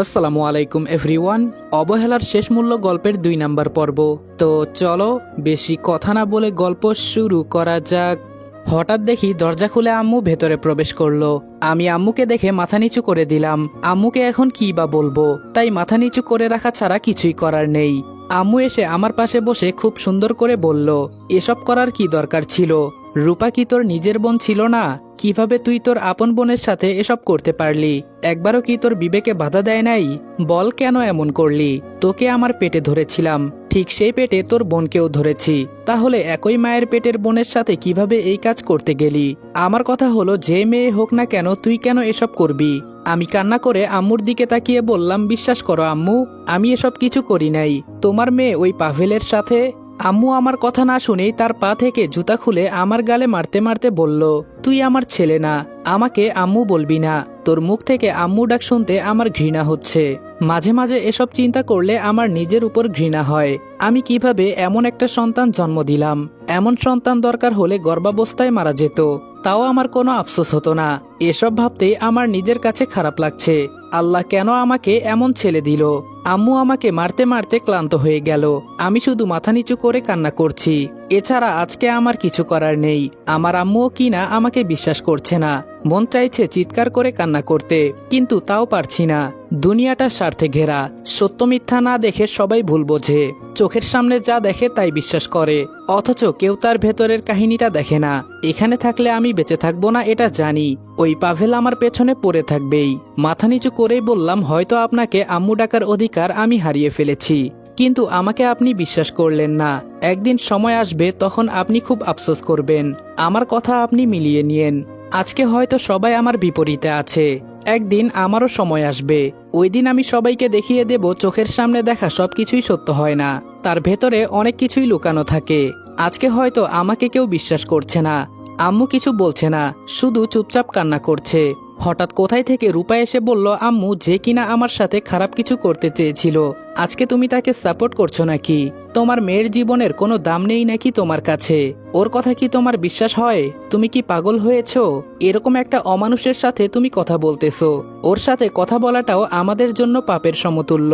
আসসালামু আলাইকুম এভরিওয়ান। অবহেলার শেষ মূল্য গল্পের 2 নাম্বার পর্ব। তো চলো বেশি কথা না বলে গল্প শুরু করা যাক। হঠাৎ দেখি দরজা খুলে আম্মু ভেতরে প্রবেশ করলো। আমি আম্মুকে দেখে মাথা নিচু করে দিলাম। আম্মুকে এখন কি বা বলবো, তাই মাথা নিচু করে রাখা ছাড়া কিছুই করার নেই। আম্মু এসে আমার পাশে বসে খুব সুন্দর করে বলল, এসব করার কি দরকার ছিল? রূপা কি তোর নিজের বোন ছিল না? কিভাবে তুই তোর আপন বোনের সাথে এসব করতে পারলি? একবারও কি তোর বিবেকে বাধা দেয় নাই? বল কেন এমন করলি? তোকে আমার পেটে ধরেছিলাম, ঠিক সেই পেটে তোর বোনকেও ধরেছি। তাহলে একই মায়ের পেটের বোনের সাথে কিভাবে এই কাজ করতে গেলি? আমার কথা হলো, যে মেয়ে হোক না কেন, তুই কেন এসব করবি? আমি কান্না করে আম্মুর দিকে তাকিয়ে বললাম, বিশ্বাস করো আম্মু, আমি এসব কিছু করি নাই। তোমার মেয়ে ওই পাভেলের সাথে। আম্মু আমার কথা না শুনেই তার পা থেকে জুতা খুলে আমার গালে মারতে মারতে বলল, তুই আমার ছেলে না, আমাকে আম্মু বলবি না। তোর মুখ থেকে আম্মু ডাক শুনতে আমার ঘৃণা হচ্ছে। মাঝে মাঝে এসব চিন্তা করলে আমার নিজের উপর ঘৃণা হয়। আমি কিভাবে এমন একটা সন্তান জন্ম দিলাম? এমন সন্তান দরকার হলে গর্ভাবস্থায় মারা যেত, তাও আমার কোনো আফসোস হতো না। এসব ভাবতেই আমার নিজের কাছে খারাপ লাগছে। আল্লাহ কেন আমাকে এমন ছেলে দিল? আম্মু আমাকে মারতে মারতে ক্লান্ত হয়ে গেল। আমি শুধু মাথা নিচু করে কান্না করছি। এছাড়া আজকে আমার কিছু করার নেই। আমার আম্মুও কিনা আমাকে বিশ্বাস করছে না। মন চাইছে চিৎকার করে কান্না করতে, কিন্তু তাও পারছি না। দুনিয়াটা স্বার্থে ঘেরা। সত্য মিথ্যা না দেখে সবাই ভুল বোঝে। চোখের সামনে যা দেখে তাই বিশ্বাস করে, অথচ কেউ তার ভেতরের কাহিনীটা দেখে না। এখানে থাকলে আমি বেঁচে থাকবো না এটা জানি, ওই পাভেল আমার পেছনে পড়ে থাকবেই। মাথা নিচু করেই বললাম, হয়তো আপনাকে আম্মু ডাকার অধিকার আমি হারিয়ে ফেলেছি, কিন্তু আমাকে আপনি বিশ্বাস করলেন না। একদিন সময় আসবে, তখন আপনি খুব আফসোস করবেন। আমার কথা আপনি মিলিয়ে নিয়েন। আজকে হয়তো সবাই আমার বিপরীতে আছে, একদিন আমারও সময় আসবে। ওই দিন আমি সবাইকে দেখিয়ে দেব, চোখের সামনে দেখা সবকিছুই সত্য হয় না, তার ভেতরে অনেক কিছুই লুকানো থাকে। আজকে হয়তো আমাকে কেউ বিশ্বাস করছে না। আম্মু কিছু বলছে না, শুধু চুপচাপ কান্না করছে। হঠাৎ কোথায় থেকে রূপা এসে বলল, আম্মু যে কিনা আমার সাথে খারাপ কিছু করতে চেয়েছিল, আজকে তুমি তাকে সাপোর্ট করছো নাকি? তোমার মেয়ের জীবনের কোনো দাম নেই নাকি তোমার কাছে? ওর কথা কি তোমার বিশ্বাস হয়? তুমি কি পাগল হয়েছো? এরকম একটা অমানুষের সাথে তুমি কথা বলতেছো। ওর সাথে কথা বলাটাও আমাদের জন্য পাপের সমতুল্য।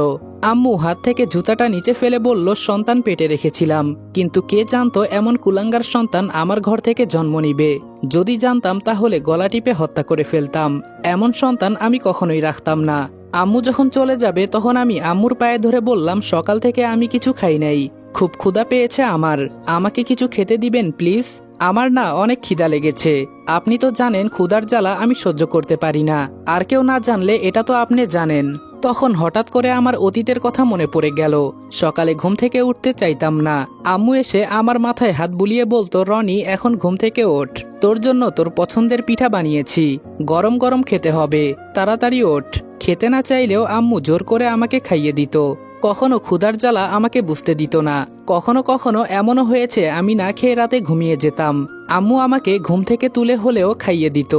আম্মু হাত থেকে জুতাটা নিচে ফেলে বলল, সন্তান পেটে রেখেছিলাম, কিন্তু কে জানতো এমন কুলাঙ্গার সন্তান আমার ঘর থেকে জন্ম নিবে। যদি জানতাম তাহলে গলা টিপে হত্যা করে ফেলতাম। এমন সন্তান আমি কখনোই রাখতাম না। আম্মু যখন চলে যাবে তখন আমি আম্মুর পায়ে ধরে বললাম, সকাল থেকে আমি কিছু খাই নাই, খুব ক্ষুধা পেয়েছে আমার, আমাকে কিছু খেতে দিবেন প্লিজ। আমার না অনেক খিদা লেগেছে। আপনি তো জানেন ক্ষুধার জ্বালা আমি সহ্য করতে পারি না, আর কেউ না জানলে এটা তো আপনি জানেন। তখন হঠাৎ করে আমার অতীতের কথা মনে পড়ে গেল। সকালে ঘুম থেকে উঠতে চাইতাম না, আম্মু এসে আমার মাথায় হাত বুলিয়ে বলতো, রনি এখন ঘুম থেকে ওঠ, তোর জন্য তোর পছন্দের পিঠা বানিয়েছি, গরম গরম খেতে হবে, তাড়াতাড়ি ওঠ। খেতে না চাইলেও আম্মু জোর করে আমাকে খাইয়ে দিত। কখনো ক্ষুধার জ্বালা আমাকে বুঝতে দিত না। কখনো কখনো এমনও হয়েছে আমি না খেয়ে রাতে ঘুমিয়ে যেতাম। আম্মু আমাকে ঘুম থেকে তুলে হলেও খাইয়ে দিত।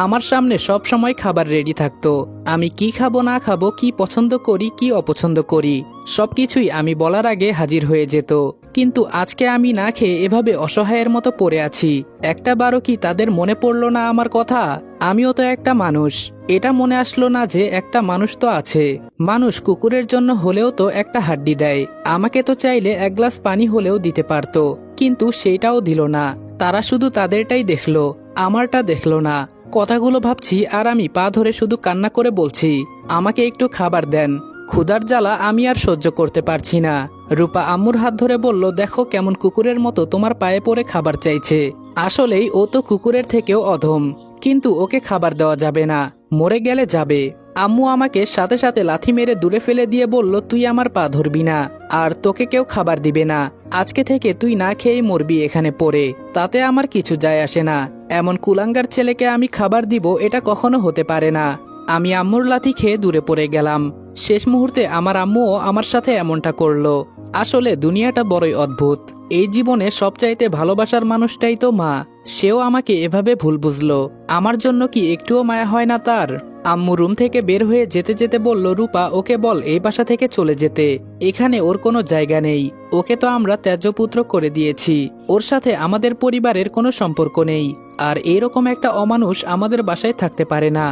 আমার সামনে সব সময় খাবার রেডি থাকতো। আমি কি খাবো না খাবো, কি পছন্দ করি কি অপছন্দ করি, সবকিছুই আমি বলার আগে হাজির হয়ে যেত। কিন্তু আজকে আমি না খেয়ে এভাবে অসহায়ের মতো পড়ে আছি। একটা বারও কি তাদের মনে পড়লো না আমার কথা? আমিও তো একটা মানুষ। এটা মনে আসলো না যে একটা মানুষ তো আছে। মানুষ কুকুরের জন্য হলেও তো একটা হাড্ডি দেয়। আমাকে তো চাইলে এক গ্লাস পানি হলেও দিতে পারতো, কিন্তু সেইটাও দিল না। তারা শুধু তাদেরটাই দেখলো, আমারটা দেখলো না। কথাগুলো ভাবছি আর আমি পা ধরে শুধু কান্না করে বলছি, আমাকে একটু খাবার দেন, ক্ষুধার জ্বালা আমি আর সহ্য করতে পারছি না। রূপা আম্মুর হাত ধরে বলল, দেখো কেমন কুকুরের মতো তোমার পায়ে পড়ে খাবার চাইছে। আসলেই ও তো কুকুরের থেকেও অধম, কিন্তু ওকে খাবার দেওয়া যাবে না, মরে গেলে যাবে। আম্মু আমাকে সাথে সাথে লাথি মেরে দূরে ফেলে দিয়ে বলল, তুই আমার পা ধরবি না, আর তোকে কেউ খাবার দিবে না। আজকে থেকে তুই না খেয়েই মরবি এখানে পড়ে, তাতে আমার কিছু যায় আসে না। এমন কুলাঙ্গার ছেলেকে আমি খাবার দিব এটা কখনো হতে পারে না। আমি আম্মুর লাথি খেয়ে দূরে পড়ে গেলাম। শেষ মুহূর্তে আমার আম্মুও আমার সাথে এমনটা করলো। আসলে দুনিয়াটা বড়ই অদ্ভুত। এই জীবনে সবচাইতে ভালোবাসার মানুষটাই তো মা। সেও আমাকে এভাবে ভুল বুঝলো। আমার জন্য কি একটুও মায়া হয় না তার? আম্মু রুম থেকে বের হয়ে যেতে যেতে বলল, রূপা ওকে বল এই বাসা থেকে চলে যেতে, এখানে ওর কোনো জায়গা নেই। ওকে তো আমরা ত্যায্যপুত্র করে দিয়েছি, ওর সাথে আমাদের পরিবারের কোনো সম্পর্ক নেই। আর এরকম একটা অমানুষ আমাদের বাসায় থাকতে পারে না।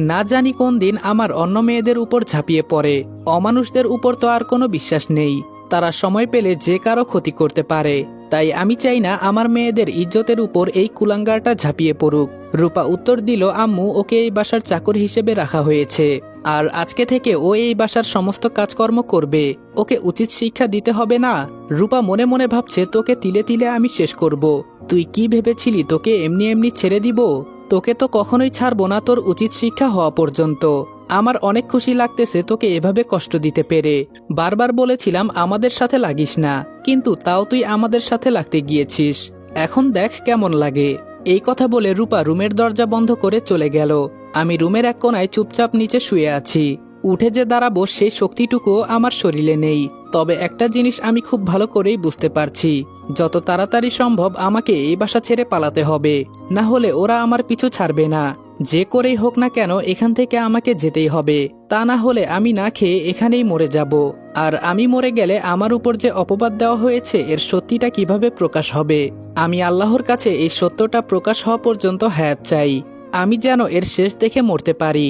না জানি কোন দিন আমার অন্য মেয়েদের উপর ঝাঁপিয়ে পড়ে। অমানুষদের উপর তো আর কোনো বিশ্বাস নেই, তারা সময় পেলে যে কারো ক্ষতি করতে পারে। তাই আমি চাই না আমার মেয়েদের ইজ্জতের উপর এই কুলাঙ্গারটা ঝাঁপিয়ে পড়ুক। রূপা উত্তর দিল, আম্মু, ওকে এই বাসার চাকর হিসেবে রাখা হয়েছে, আর আজকে থেকে ও এই বাসার সমস্ত কাজকর্ম করবে। ওকে উচিত শিক্ষা দিতে হবে না? রূপা মনে মনে ভাবছে, তোকে তিলে তিলে আমি শেষ করব। তুই কি ভেবেছিলি তোকে এমনি এমনি ছেড়ে দিব? তোকে তো কখনোই ছাড়বো না তোর উচিত শিক্ষা হওয়া পর্যন্ত। আমার অনেক খুশি লাগতেছে তোকে এভাবে কষ্ট দিতে পেরে। বারবার বলেছিলাম আমাদের সাথে লাগিস না, কিন্তু তাও তুই আমাদের সাথে লাগতে গিয়েছিস। এখন দেখ কেমন লাগে। এই কথা বলে রূপা রুমের দরজা বন্ধ করে চলে গেল। আমি রুমের এক কোনায় চুপচাপ নিচে শুয়ে আছি। উঠে যে দাঁড়াবো সেই শক্তিটুকু আমার শরীরে নেই। তবে একটা জিনিস আমি খুব ভালো করেই বুঝতে পারছি, যত তাড়াতাড়ি সম্ভব আমাকে এই বাসা ছেড়ে পালাতে হবে, না হলে ওরা আমার পিছু ছাড়বে না। যে করেই হোক না কেন এখান থেকে আমাকে যেতেই হবে, তা না হলে আমি না খেয়ে এখানেই মরে যাব। আর আমি মরে গেলে আমার উপর যে অপবাদ দেওয়া হয়েছে এর সত্যিটা কিভাবে প্রকাশ হবে? আমি আল্লাহর কাছে এই সত্যটা প্রকাশ হওয়া পর্যন্ত হায়াত চাই। আমি যেন এর শেষ দেখে মরতে পারি।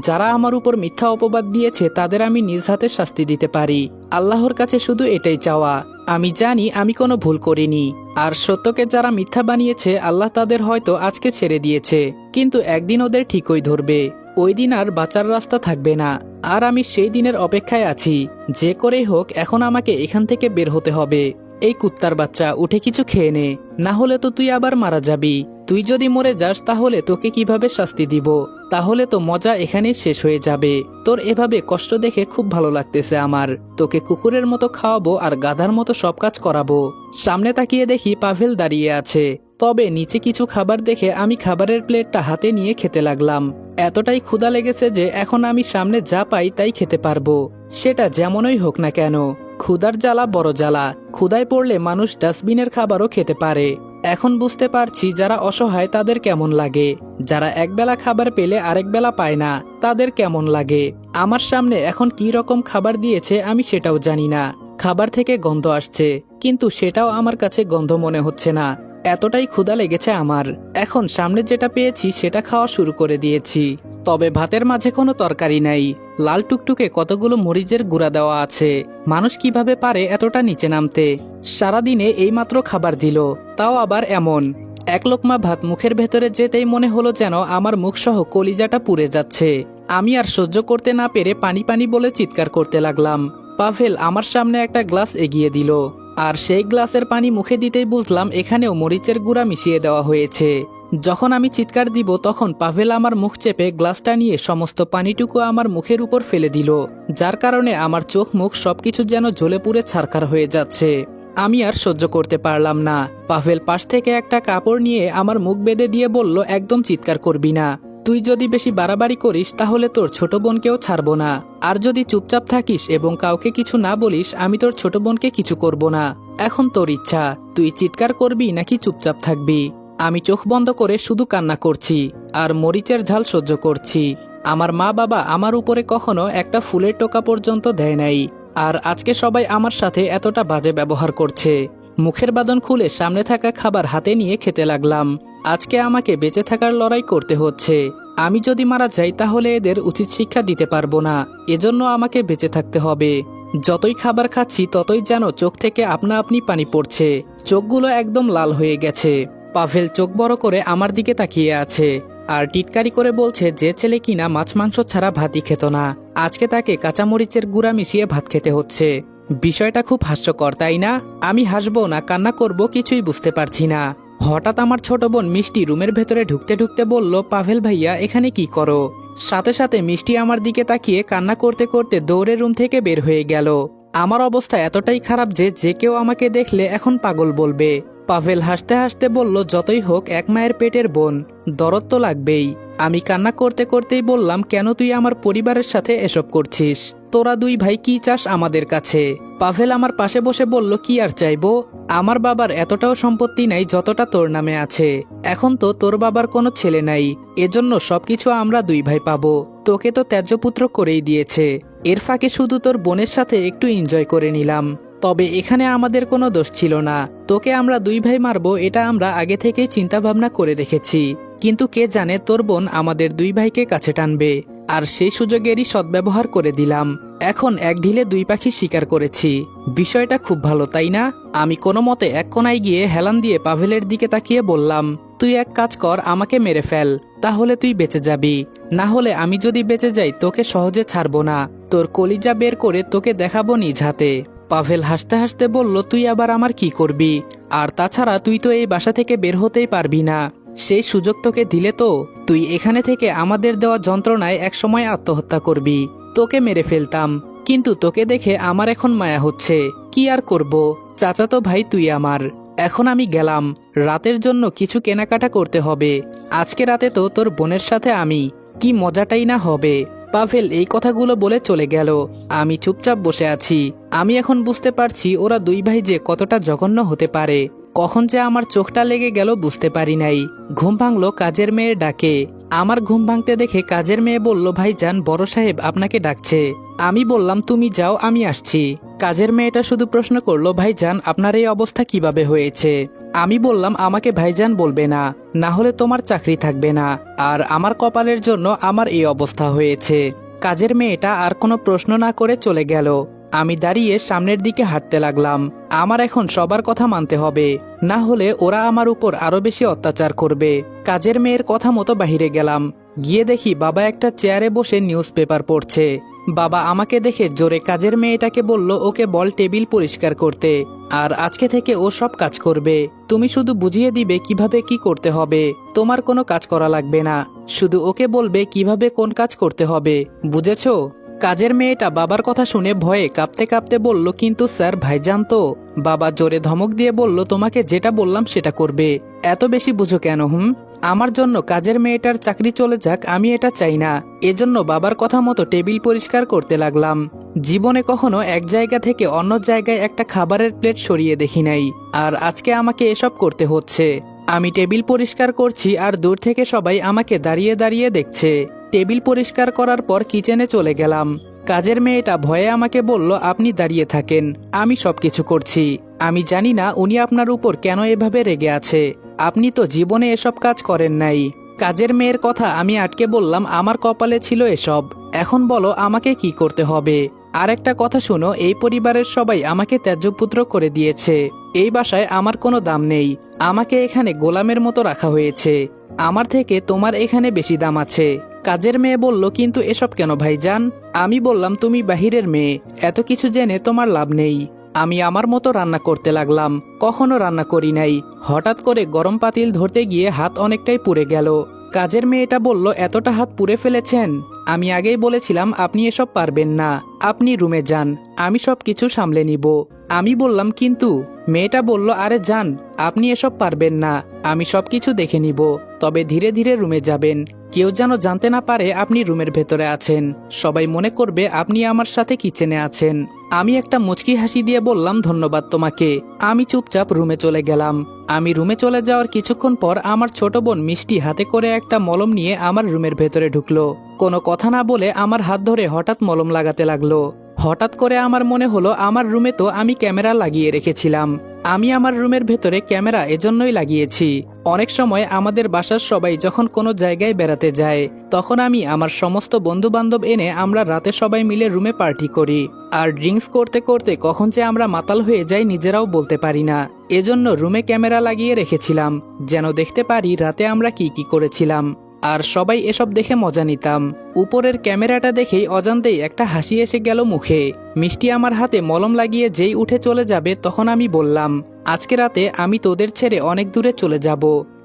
যারা আমার উপর মিথ্যা অপবাদ দিয়েছে তাদের আমি নিজ হাতে শাস্তি দিতে পারি। আল্লাহর কাছে শুধু এটাই চাওয়া। আমি জানি আমি কোনো ভুল করিনি। আর সত্যকে যারা মিথ্যা বানিয়েছে আল্লাহ তাদের হয়তো আজকে ছেড়ে দিয়েছে, কিন্তু একদিন ওদের ঠিকই ধরবে। ওই দিন আর বাঁচার রাস্তা থাকবে না। আর আমি সেই দিনের অপেক্ষায় আছি। যে করেই হোক এখন আমাকে এখান থেকে বের হতে হবে। এই কুত্তার বাচ্চা, উঠে কিছু খেয়ে নে, না হলে তো তুই আবার মারা যাবি। তুই যদি মরে যাস তাহলে তোকে কিভাবে শাস্তি দিব? তাহলে তো মজা এখানেই শেষ হয়ে যাবে। তোর এভাবে কষ্ট দেখে খুব ভালো লাগতেছে আমার। তোকে কুকুরের মতো খাওয়াবো আর গাধার মতো সব কাজ করাবো। সামনে তাকিয়ে দেখি পাভেল দাঁড়িয়ে আছে। তবে নিচে কিছু খাবার দেখে আমি খাবারের প্লেটটা হাতে নিয়ে খেতে লাগলাম। এতটাই ক্ষুধা লেগেছে যে এখন আমি সামনে যা পাই তাই খেতে পারবো, সেটা যেমনই হোক না কেন। ক্ষুধার জ্বালা বড় জ্বালা। ক্ষুধায় পড়লে মানুষ ডাস্টবিনের খাবারও খেতে পারে। এখন বুঝতে পারছি যারা অসহায় তাদের কেমন লাগে। যারা একবেলা খাবার পেলে আরেক বেলা পায় না তাদের কেমন লাগে। আমার সামনে এখন কি রকম খাবার দিয়েছে আমি সেটাও জানি না। খাবার থেকে গন্ধ আসছে, কিন্তু সেটাও আমার কাছে গন্ধ মনে হচ্ছে না। এতটাই ক্ষুধা লেগেছে আমার। এখন সামনে যেটা পেয়েছি সেটা খাওয়া শুরু করে দিয়েছি। তবে ভাতের মাঝে কোনো তরকারি নাই। লাল টুকটুকে কতগুলো মরিচের গুঁড়া দেওয়া আছে। মানুষ কিভাবে পারে এতটা নিচে নামতে? সারাদিনে এইমাত্র খাবার দিল, তাও আবার এমন। এক লোকমা ভাত মুখের ভেতরে যেতেই মনে হলো যেন আমার মুখসহ কলিজাটা পুড়ে যাচ্ছে। আমি আর সহ্য করতে না পেরে পানি পানি বলে চিৎকার করতে লাগলাম। পাভেল আমার সামনে একটা গ্লাস এগিয়ে দিল, আর সেই গ্লাসের পানি মুখে দিতেই বুঝলাম এখানেও মরিচের গুঁড়া মিশিয়ে দেওয়া হয়েছে। যখন আমি চিৎকার দিব তখন পাভেল আমার মুখ চেপে গ্লাসটা নিয়ে সমস্ত পানিটুকু আমার মুখের উপর ফেলে দিল, যার কারণে আমার চোখ মুখ সবকিছু যেন জ্বলে পুড়ে ছারখার হয়ে যাচ্ছে। আমি আর সহ্য করতে পারলাম না। পাভেল পাশ থেকে একটা কাপড় নিয়ে আমার মুখ বেঁধে দিয়ে বলল, একদম চিৎকার করবি না। তুই যদি বেশি বাড়াবাড়ি করিস তাহলে তোর ছোট বোনকেও ছাড়বো না। আর যদি চুপচাপ থাকিস এবং কাউকে কিছু না বলিস আমি তোর ছোট বোনকে কিছু করব না। এখন তোর ইচ্ছা, তুই চিৎকার করবি নাকি চুপচাপ থাকবি। আমি চোখ বন্ধ করে শুধু কান্না করছি আর মরিচের ঝাল সহ্য করছি। আমার মা বাবা আমার উপরে কখনো একটা ফুলের টোকা পর্যন্ত দেয় নাই, আর আজকে সবাই আমার সাথে এতটা বাজে ব্যবহার করছে। মুখের বাঁধন খুলে সামনে থাকা খাবার হাতে নিয়ে খেতে লাগলাম। আজকে আমাকে বেঁচে থাকার লড়াই করতে হচ্ছে। আমি যদি মারা যাই তাহলে এদের উচিত শিক্ষা দিতে পারবো না, এজন্য আমাকে বেঁচে থাকতে হবে। যতই খাবার খাচ্ছি ততই যেন চোখ থেকে আপনা আপনি পানি পড়ছে। চোখগুলো একদম লাল হয়ে গেছে। পাভেল চোখ বড় করে আমার দিকে তাকিয়ে আছে আর টিটকারি করে বলছে যে ছেলে কিনা মাছ মাংস ছাড়া ভাতই খেত না, আজকে তাকে কাঁচামরিচের গুঁড়া মিশিয়ে ভাত খেতে হচ্ছে। বিষয়টা খুব হাস্যকর, তাই না? আমি হাসবো না কান্না করব কিছুই বুঝতে পারছি না। হঠাৎ আমার ছোট বোন মিষ্টি রুমের ভেতরে ঢুকতে ঢুকতে বলল, পাভেল ভাইয়া এখানে কি করো? সাথে সাথে মিষ্টি আমার দিকে তাকিয়ে কান্না করতে করতে দৌড়ে রুম থেকে বের হয়ে গেল। আমার অবস্থা এতটাই খারাপ যে যে কেউ আমাকে দেখলে এখন পাগল বলবে। পাভেল হাসতে হাসতে বলল, যতই হোক এক মায়ের পেটের বোন, দরদ তো লাগবেই। আমি কান্না করতে করতেই বললাম, কেন তুই আমার পরিবারের সাথে এসব করছিস? তোরা দুই ভাই কি চাস আমাদের কাছে? পাভেল আমার পাশে বসে বলল, কি আর চাইবো? আমার বাবার এতটাও সম্পত্তি নাই যতটা তোর নামে আছে। এখন তো তোর বাবার কোনো ছেলে নাই, এজন্য সবকিছু আমরা দুই ভাই পাবো। তোকে তো ত্যায্যপুত্র করেই দিয়েছে, এর ফাঁকে শুধু তোর বোনের সাথে একটু এনজয় করে নিলাম। তবে এখানে আমাদের কোনো দোষ ছিল না। তোকে আমরা দুই ভাই মারবো এটা আমরা আগে থেকেই চিন্তা ভাবনা করে রেখেছি। কিন্তু কে জানে তোর বোন আমাদের দুই ভাইকে কাছে টানবে। আর সেই সুযোগেরই সদ্ব্যবহার করে দিলাম। এখন এক ঢিলে দুই পাখি শিকার করেছি। বিষয়টা খুব ভালো, তাই না? আমি কোনো মতে এক কোনায় গিয়ে হেলান দিয়ে পাভেলের দিকে তাকিয়ে বললাম, তুই এক কাজ কর, আমাকে মেরে ফেল, তাহলে তুই বেঁচে যাবি। না হলে আমি যদি বেঁচে যাই তোকে সহজে ছাড়বো না, তোর কলিজা বের করে তোকে দেখাবো নিজ হাতে। পাভেল হাসতে হাসতে বলল, তুই আবার আমার কি করবি? আর তাছাড়া তুই তো এই বাসা থেকে বের হতেই পারবি না। সেই সুযোগ তোকে দিলে তো তুই এখানে থেকে আমাদের দেওয়া যন্ত্রণায় একসময় আত্মহত্যা করবি। তোকে মেরে ফেলতাম, কিন্তু তোকে দেখে আমার এখন মায়া হচ্ছে। কি আর করব, চাচাতো ভাই তুই আমার। এখন আমি গেলাম, রাতের জন্য কিছু কেনাকাটা করতে হবে। আজকে রাতে তো তোর বোনের সাথে আমি, কি মজাটাই না হবে। পাভেল এই কথাগুলো বলে চলে গেল। আমি চুপচাপ বসে আছি। আমি এখন বুঝতে পারছি ওরা দুই ভাই যে কতটা জঘন্য হতে পারে। কখন যে আমার চোখটা লেগে গেল বুঝতে পারি নাই। ঘুম ভাঙলো কাজের মেয়ের ডাকে। আমার ঘুম ভাঙতে দেখে কাজের মেয়ে বলল, ভাইজান বড় সাহেব আপনাকে ডাকছে। আমি বললাম, তুমি যাও, আমি আসছি। কাজের মেয়েটা শুধু প্রশ্ন করলো, ভাইজান আপনার এই অবস্থা কিভাবে হয়েছে? আমি বললাম, আমাকে ভাইজান বলবে না, না হলে তোমার চাকরি থাকবে না। আর আমার কপালের জন্য আমার এই অবস্থা হয়েছে। কাজের মেয়েটা আর কোনো প্রশ্ন না করে চলে গেল। আমি দাঁড়িয়ে সামনের দিকে হাঁটতে লাগলাম। আমার এখন সবার কথা মানতে হবে, না হলে ওরা আমার উপর আরো বেশি অত্যাচার করবে। কাজের মেয়ের কথা মতো বাহিরে গেলাম। গিয়ে দেখি বাবা একটা চেয়ারে বসে নিউজ পেপার পড়ছে। বাবা আমাকে দেখে জোরে কাজের মেয়েটাকে বলল, ওকে বল টেবিল পরিষ্কার করতে, আর আজকে থেকে ও সব কাজ করবে। তুমি শুধু বুঝিয়ে দিবে কিভাবে কি করতে হবে, তোমার কোনো কাজ করা লাগবে না। শুধু ওকে বলবে কিভাবে কোন কাজ করতে হবে, বুঝেছো? কাজের মেয়েটা বাবার কথা শুনে ভয়ে কাঁপতে কাঁপতে বলল, কিন্তু স্যার ভাইজান তো। বাবা জোরে ধমক দিয়ে বলল, তোমাকে যেটা বললাম সেটা করবে, এত বেশি বুঝো কেন? আমার জন্য কাজের মেয়েটার চাকরি চলে যাক, আমি এটা চাই না। এজন্য বাবার কথা মতো টেবিল পরিষ্কার করতে লাগলাম। জীবনে কখনো এক জায়গা থেকে অন্য জায়গায় একটা খাবারের প্লেট সরিয়ে দেখি নাই, আর আজকে আমাকে এসব করতে হচ্ছে। আমি টেবিল পরিষ্কার করছি আর দূর থেকে সবাই আমাকে দাঁড়িয়ে দাঁড়িয়ে দেখছে। টেবিল পরিষ্কার করার পর কিচেনে চলে গেলাম। কাজের মেয়েটা ভয়ে আমাকে বলল, আপনি দাঁড়িয়ে থাকেন, আমি সবকিছু করছি। আমি জানি না উনি আপনার উপর কেন এভাবে রেগে আছে, আপনি তো জীবনে এসব কাজ করেন নাই। কাজের মেয়ের কথা আমি আটকে বললাম, আমার কপালে ছিল এসব, এখন বলো আমাকে কি করতে হবে। আর একটা কথা শুনো, এই পরিবারের সবাই আমাকে ত্যায্যপুত্র করে দিয়েছে। এই বাসায় আমার কোনো দাম নেই, আমাকে এখানে গোলামের মতো রাখা হয়েছে। আমার থেকে তোমার এখানে বেশি দাম আছে। কাজের মেয়ে বলল, কিন্তু এসব কেন ভাইজান? আমি বললাম, তুমি বাহিরের মেয়ে, এত কিছু জেনে তোমার লাভ নেই। আমি আমার মতো রান্না করতে লাগলাম। কখনো রান্না করি নাই। হঠাৎ করে গরম পাতিল ধরতে গিয়ে হাত অনেকটাই পুড়ে গেল। কাজের মেয়েটা বলল, এতটা হাত পুড়ে ফেলেছেন? আমি আগেই বলেছিলাম আপনি এসব পারবেন না, আপনি রুমে যান, আমি সব কিছু সামলে নিব। আমি বললাম, কিন্তু। মেয়েটা বলল, আরে যান, আপনি এসব পারবেন না, আমি সব কিছু দেখে নিব। তবে ধীরে ধীরে রুমে যাবেন, কেউ যেন জানতে না পারে আপনি রুমের ভেতরে আছেন। সবাই মনে করবে আপনি আমার সাথে কিচেনে আছেন। আমি একটা মুচকি হাসি দিয়ে বললাম, ধন্যবাদ তোমাকে। আমি চুপচাপ রুমে চলে গেলাম। আমি রুমে চলে যাওয়ার কিছুক্ষণ পর আমার ছোট বোন মিষ্টি হাতে করে একটা মলম নিয়ে আমার রুমের ভেতরে ঢুকলো। কোনো কথা না বলে আমার হাত ধরে হঠাৎ মলম লাগাতে লাগলো। হঠাৎ করে আমার মনে হলো, আমার রুমে তো আমি ক্যামেরা লাগিয়ে রেখেছিলাম। আমি আমার রুমের ভেতরে ক্যামেরা এজন্যই লাগিয়েছি, অনেক সময় আমাদের বাসার সবাই যখন কোনো জায়গায় বেড়াতে যায়, তখন আমি আমার সমস্ত বন্ধু বান্ধব এনে আমরা রাতে সবাই মিলে রুমে পার্টি করি। আর ড্রিঙ্কস করতে করতে কখন যে আমরা মাতাল হয়ে যাই নিজেরাও বলতে পারি না। এজন্য রুমে ক্যামেরা লাগিয়ে রেখেছিলাম, যেন দেখতে পারি রাতে আমরা কি কি করেছিলাম। আর সবাই এসব দেখে মজা নিতাম। উপরের ক্যামেরাটা দেখেই অজান্তেই একটা হাসি এসে গেল মুখে। মিষ্টি আমার হাতে মলম লাগিয়ে যেই উঠে চলে যাবে, তখন আমি বললাম, আজকে রাতে আমি তোদের ছেড়ে অনেক দূরে চলে যাব।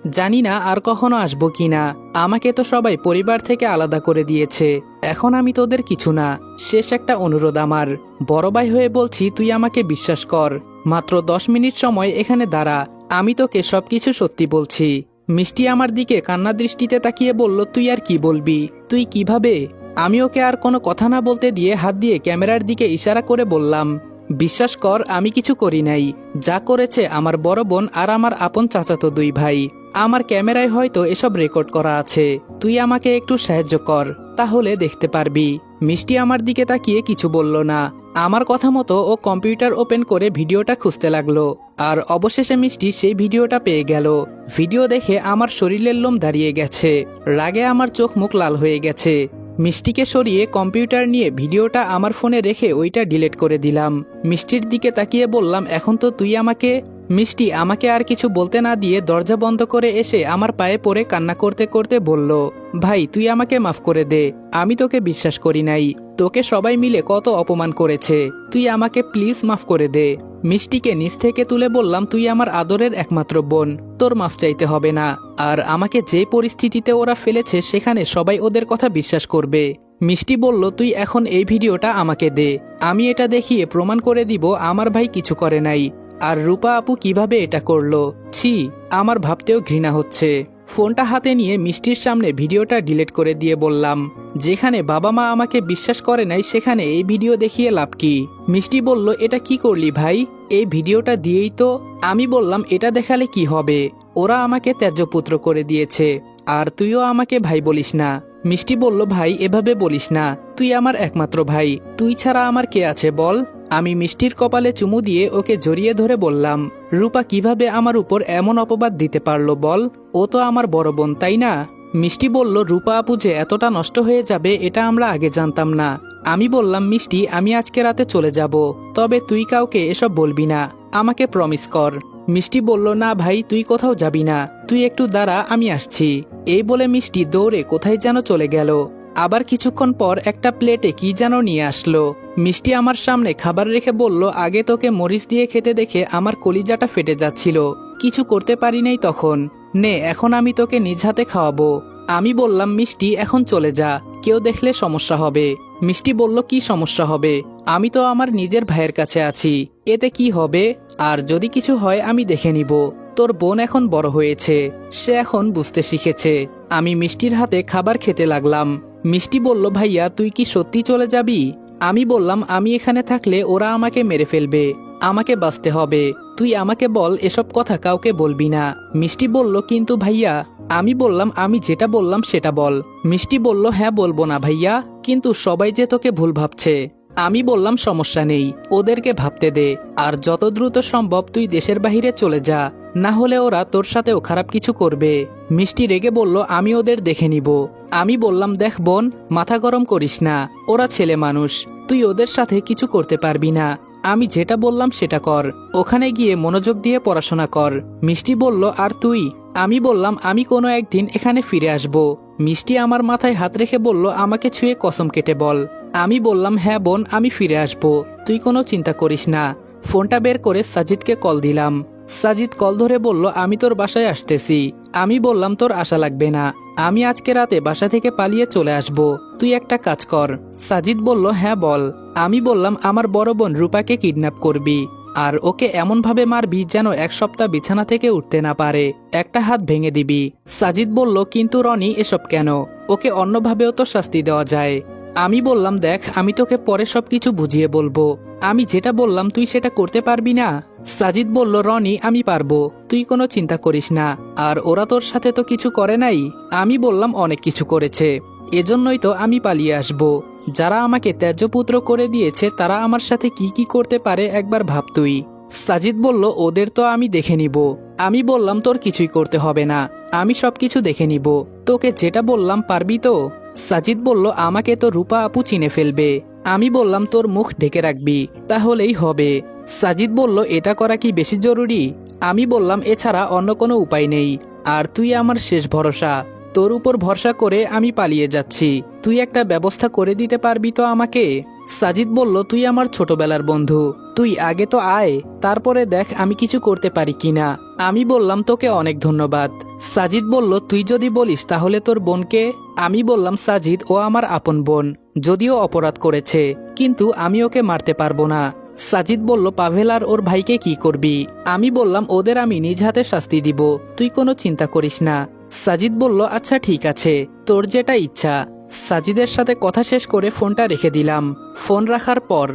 জানি না আর কখনো আসবো কিনা। আমাকে তো সবাই পরিবার থেকে আলাদা করে দিয়েছে, এখন আমি তোদের কিছু না। শেষ একটা অনুরোধ আমার, বড় ভাই হয়ে বলছি, তুই আমাকে বিশ্বাস কর। মাত্র 10 মিনিট সময় এখানে দাঁড়া, আমি তোকে সবকিছু সত্যি বলছি। মিষ্টি আমার দিকে কান্না দৃষ্টিতে তাকিয়ে বলল, তুই আর কি বলবি? তুই কিভাবে? আমি ওকে আর কোনো কথা না বলতে দিয়ে হাত দিয়ে ক্যামেরার দিকে ইশারা করে বললাম, বিশ্বাস কর আমি কিছু করি নাই। যা করেছে আমার বড় বোন আর আমার আপন চাচাতো দুই ভাই। আমার ক্যামেরায় হয়তো এসব রেকর্ড করা আছে, তুই আমাকে একটু সাহায্য কর, তাহলে দেখতে পারবি। মিষ্টি আমার দিকে তাকিয়ে কিছু বলল না। আমার কথা মতো ও কম্পিউটার ওপেন করে ভিডিওটা খুঁজতে লাগলো আর অবশেষে মিষ্টি সেই ভিডিওটা পেয়ে গেল। ভিডিও দেখে আমার শরীরের লোম দাঁড়িয়ে গেছে, রাগে আমার চোখ মুখ লাল হয়ে গেছে। মিষ্টিকে সরিয়ে কম্পিউটার নিয়ে ভিডিওটা আমার ফোনে রেখে ওইটা ডিলিট করে দিলাম। মিষ্টির দিকে তাকিয়ে বললাম, এখন তো তুই আমাকে। মিষ্টি আমাকে আর কিছু বলতে না দিয়ে দরজা বন্ধ করে এসে আমার পায়ে পড়ে কান্না করতে করতে বলল, ভাই তুই আমাকে মাফ করে দে, আমি তোকে বিশ্বাস করি নাই, তোকে সবাই মিলে কত অপমান করেছে, তুই আমাকে প্লিজ মাফ করে দে। মিষ্টিকে নিচ থেকে তুলে বললাম, তুই আমার আদরের একমাত্র বোন, তোর মাফ চাইতে হবে না। আর আমাকে যে পরিস্থিতিতে ওরা ফেলেছে সেখানে সবাই ওদের কথা বিশ্বাস করবে। মিষ্টি বলল, তুই এখন এই ভিডিওটা আমাকে দে, আমি এটা দেখিয়ে প্রমাণ করে দিব আমার ভাই কিছু করে নাই। আর রূপা আপু কিভাবে এটা করলো, ছি, আমার ভাবতেও ঘৃণা হচ্ছে। ফোনটা হাতে নিয়ে মিষ্টির সামনে ভিডিওটা ডিলিট করে দিয়ে বললাম, যেখানে বাবা মা আমাকে বিশ্বাস করে নাই সেখানে এই ভিডিও দেখিয়ে লাভ কি? মিষ্টি বলল, এটা কি করলি ভাই, এই ভিডিওটা দিয়েই তো। আমি বললাম, এটা দেখালে কি হবে, ওরা আমাকে ত্যায্যপুত্র করে দিয়েছে, আর তুইও আমাকে ভাই বলিস না। মিষ্টি বলল, ভাই এভাবে বলিস না, তুই আমার একমাত্র ভাই, তুই ছাড়া আমার কে আছে বল। আমি মিষ্টির কপালে চুমু দিয়ে ওকে জড়িয়ে ধরে বললাম, রূপা কিভাবে আমার উপর এমন অপবাদ দিতে পারলো বল, ও তো আমার বড় বোন তাই না? মিষ্টি বলল, রূপা আপু যে এতটা নষ্ট হয়ে যাবে এটা আমরা আগে জানতাম না। আমি বললাম, মিষ্টি আমি আজকে রাতে চলে যাব, তবে তুই কাউকে এসব বলবি না, আমাকে প্রমিস কর। মিষ্টি বলল, না ভাই তুই কোথাও যাবি না, তুই একটু দাঁড়া আমি আসছি। এই বলে মিষ্টি দৌড়ে কোথায় যেন চলে গেল। আবার কিছুক্ষণ পর একটা প্লেটে কি যেন নিয়ে আসলো। মিষ্টি আমার সামনে খাবার রেখে বলল, আগে তোকে মরিচ দিয়ে খেতে দেখে আমার কলিজাটা ফেটে যাচ্ছিল, কিছু করতে পারি নাই তখন, নে এখন আমি তোকে নিজ হাতে খাওয়াবো। আমি বললাম, মিষ্টি এখন চলে যা, কেউ দেখলে সমস্যা হবে। মিষ্টি বলল, কি সমস্যা হবে, আমি তো আমার নিজের ভাইয়ের কাছে আছি, এতে কি হবে, আর যদি কিছু হয় আমি দেখে নিব। তোর বোন এখন বড় হয়েছে, সে এখন বুঝতে শিখেছে। আমি মিষ্টির হাতে খাবার খেতে লাগলাম। মিষ্টি বলল, ভাইয়া তুই কি সত্যি চলে যাবি? আমি বললাম, আমি এখানে থাকলে ওরা আমাকে মেরে ফেলবে, আমাকে বাঁচতে হবে, তুই আমাকে বল এসব কথা কাউকে বলবি না। মিষ্টি বলল, কিন্তু ভাইয়া। আমি বললাম, আমি যেটা বললাম সেটা বল। মিষ্টি বলল, হ্যাঁ বলবো না ভাইয়া, কিন্তু সবাই যে তোকে ভুল ভাবছে। আমি বললাম, সমস্যা নেই, ওদেরকে ভাবতে দে, আর যত দ্রুত সম্ভব তুই দেশের বাহিরে চলে যা, না হলে ওরা তোর সাথেও খারাপ কিছু করবে। মিষ্টি রেগে বলল, আমি ওদের দেখে নিব। আমি বললাম, দেখ বোন, মাথা গরম করিস না, ওরা ছেলে মানুষ, তুই ওদের সাথে কিছু করতে পারবি না, আমি যেটা বললাম সেটা কর, ওখানে গিয়ে মনোযোগ দিয়ে পড়াশোনা কর। মিষ্টি বলল, আর তুই? আমি বললাম, আমি কোনো একদিন এখানে ফিরে আসব। মিষ্টি আমার মাথায় হাত রেখে বলল, আমাকে ছুঁয়ে কসম কেটে বল। আমি বললাম, হ্যাঁ বোন আমি ফিরে আসব, তুই কোনো চিন্তা করিস না। ফোনটা বের করে সাজিদকে কল দিলাম। সাজিদ কল ধরে বলল, আমি তোর বাসায় আসতেছি। আমি বললাম, তোর আশা লাগবে না, আমি আজকে রাতে বাসা থেকে পালিয়ে চলে আসব, তুই একটা কাজ কর। সাজিদ বলল, হ্যাঁ বল। আমি বললাম, আমার বড় বোন রূপাকে কিডন্যাপ করবি, আর ওকে এমনভাবে মারবি যেন এক সপ্তাহ বিছানা থেকে উঠতে না পারে, একটা হাত ভেঙে দিবি। সাজিদ বলল, কিন্তু রনি এসব কেন, ওকে অন্যভাবেও তো শাস্তি দেওয়া যায়। আমি বললাম, দেখ আমি তোকে পরে সবকিছু বুঝিয়ে বলবো, আমি যেটা বললাম তুই সেটা করতে পারবি না? সাজিদ বলল, রনি আমি পারবো, তুই কোনো চিন্তা করিস না, আর ওরা তোর সাথে তো কিছু করে নাই। আমি বললাম, অনেক কিছু করেছে, এজন্যই তো আমি পালিয়ে আসব। যারা আমাকে ত্যায্যপুত্র করে দিয়েছে তারা আমার সাথে কি কি করতে পারে একবার ভাব তুই। সাজিদ বলল, ওদের তো আমি দেখে নিব। আমি বললাম, তোর কিছুই করতে হবে না, আমি সবকিছু দেখে নিব, তোকে যেটা বললাম পারবি তো? সাজিদ বলল, আমাকে তো রূপা আপু চিনে ফেলবে। আমি বললাম, তোর মুখ ঢেকে রাখবি, তাহলেই হবে। সাজিদ বলল, এটা করা কি বেশি জরুরি? আমি বললাম, এছাড়া অন্য কোনো উপায় নেই, আর তুই আমার শেষ ভরসা, তোর উপর ভরসা করে আমি পালিয়ে যাচ্ছি, তুই একটা ব্যবস্থা করে দিতে পারবি তো আমাকে? সাজিদ বলল, তুই আমার ছোটবেলার বন্ধু, তুই আগে তো আয়, তারপরে দেখ আমি কিছু করতে পারি কিনা। আমি বললাম, তোকে অনেক ধন্যবাদ। সাজিদ বলল, তুই যদি বলিস তাহলে তোর বোনকে? আমি বললাম, সাজিদ ও আমার আপন বোন, যদিও অপরাধ করেছে, কিন্তু আমি ওকে মারতে পারবো না। সাজিদ বলল, পাভেল আর ওর ভাইকে কি করবি? আমি বললাম, ওদের আমি নিজ হাতে শাস্তি দিব, তুই কোনো চিন্তা করিস না। সাজিদ বলল, আচ্ছা ঠিক আছে, তোর যেটা ইচ্ছা। সাজিদের সাথে কথা শেষ করে ফোনটা রেখে দিলাম। ফোন রাখার পর